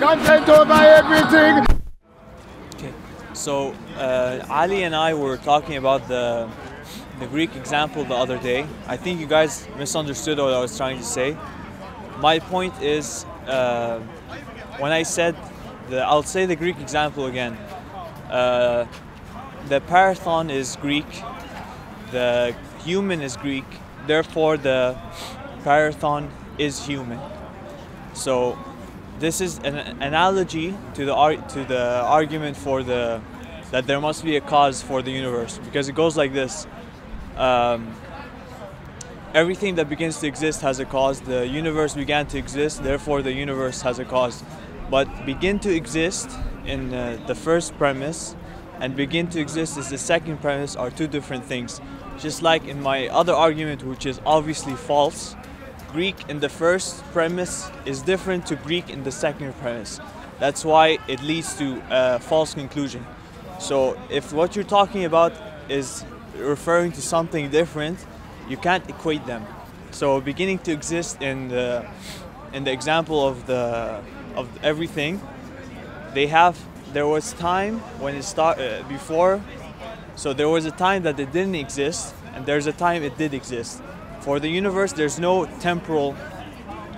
Content over everything. Okay, so Ali and I were talking about the Greek example the other day. I think you guys misunderstood what I was trying to say. My point is, when I said I'll say the Greek example again. The parathon is Greek, the human is Greek, therefore the parathon is human. So this is an analogy to the argument for that there must be a cause for the universe, because it goes like this. Everything that begins to exist has a cause. The universe began to exist, therefore the universe has a cause. But begin to exist in the first premise and begin to exist as the second premise are two different things. Just like in my other argument, which is obviously false, Greek in the first premise is different to Greek in the second premise. That's why it leads to a false conclusion. So if what you're talking about is referring to something different, you can't equate them. So beginning to exist in the example of everything, there was time when it started before, so there was a time that it didn't exist, and there's a time it did exist. For the universe, there's no temporal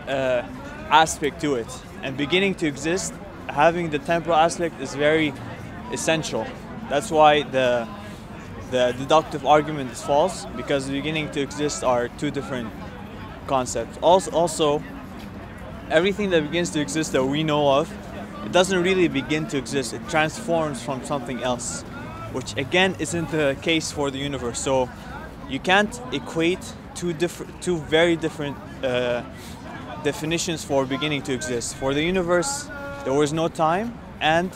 aspect to it, and beginning to exist, having the temporal aspect is very essential. That's why the deductive argument is false, because beginning to exist are two different concepts. Also, everything that begins to exist that we know of, it doesn't really begin to exist, it transforms from something else, which again isn't the case for the universe. So you can't equate two very different definitions for beginning to exist. For the universe, there was no time, and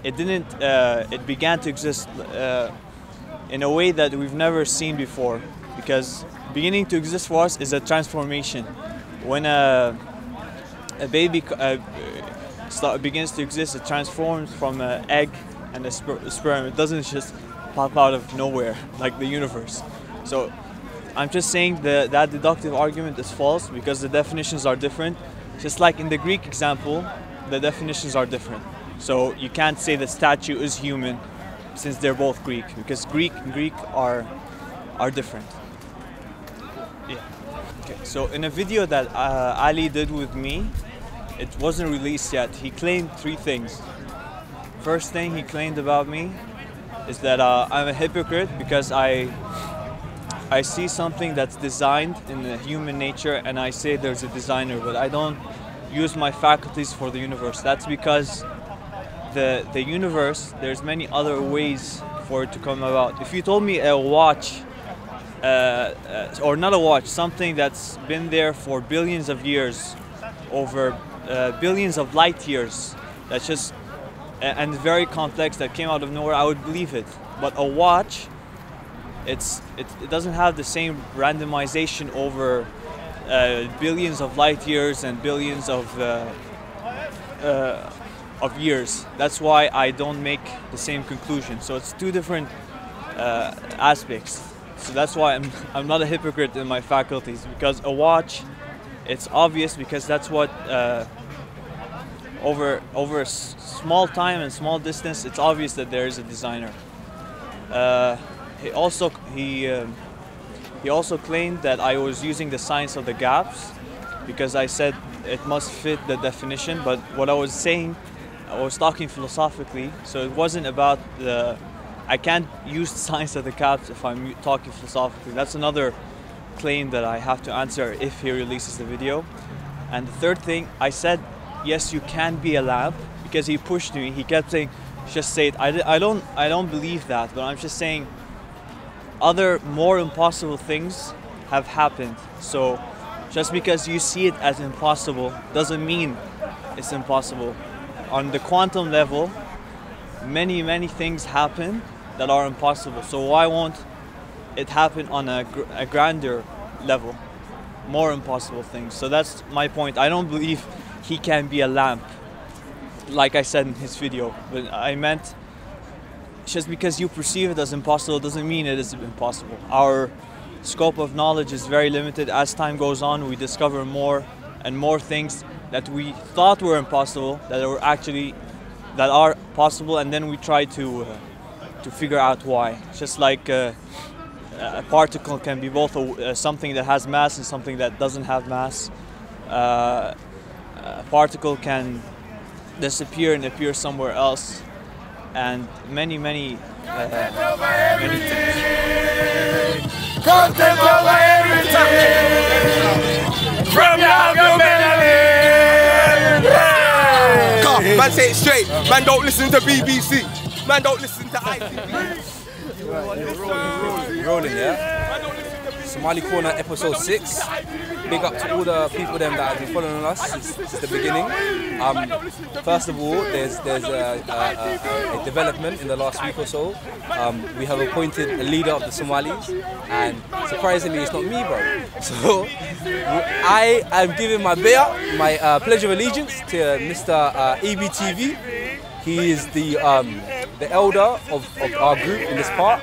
it began to exist in a way that we've never seen before, because beginning to exist for us is a transformation. When a baby begins to exist, it transforms from an egg and a sperm. It doesn't just pop out of nowhere like the universe. So I'm just saying that deductive argument is false because the definitions are different. Just like in the Greek example, the definitions are different. So you can't say the statue is human since they're both Greek, because Greek and Greek are different. Yeah. Okay. So in a video that Ali did with me, it wasn't released yet, he claimed three things. First thing he claimed about me is that I'm a hypocrite because I see something that's designed in the human nature and I say there's a designer, but I don't use my faculties for the universe. That's because the universe, there's many other ways for it to come about. If you told me a watch, or not a watch, something that's been there for billions of years, over billions of light years, that's just and very complex, that came out of nowhere, I would believe it. But a watch, it doesn't have the same randomization over billions of light years and billions of years. That's why I don't make the same conclusion. So it's two different aspects. So that's why I'm not a hypocrite in my faculties, because a watch, it's obvious because that's what over a small time and small distance, it's obvious that there is a designer. He also claimed that I was using the science of the gaps because I said it must fit the definition. But what I was saying, I was talking philosophically, so it wasn't about I can't use the science of the gaps if I'm talking philosophically. That's another claim that I have to answer if he releases the video. And the third thing, I said, yes, you can be a lamp, because he pushed me. He kept saying, just say it. I don't believe that, but I'm just saying other more impossible things have happened. So just because you see it as impossible doesn't mean it's impossible. On the quantum level, many things happen that are impossible. So why won't it happen on a grander level? More impossible things. So that's my point. I don't believe he can be a lamp, like I said in his video. But I meant, just because you perceive it as impossible doesn't mean it is impossible. Our scope of knowledge is very limited. As time goes on, we discover more and more things that we thought were impossible that are possible, and then we try to figure out why. Just like a particle can be both something that has mass and something that doesn't have mass. A particle can disappear and appear somewhere else, and many things. Content over everything. From your melody. Man, say it straight. Man, don't listen to BBC. Man, don't listen to ITV. Rolling, yeah? Somali Corner episode 6. Big up to all the people them that have been following us since the beginning. First of all, there's a development in the last week or so. We have appointed a leader of the Somalis, and surprisingly, it's not me, bro. So I am giving my pledge of allegiance to Mr. EBTV. He is the elder of our group in this part.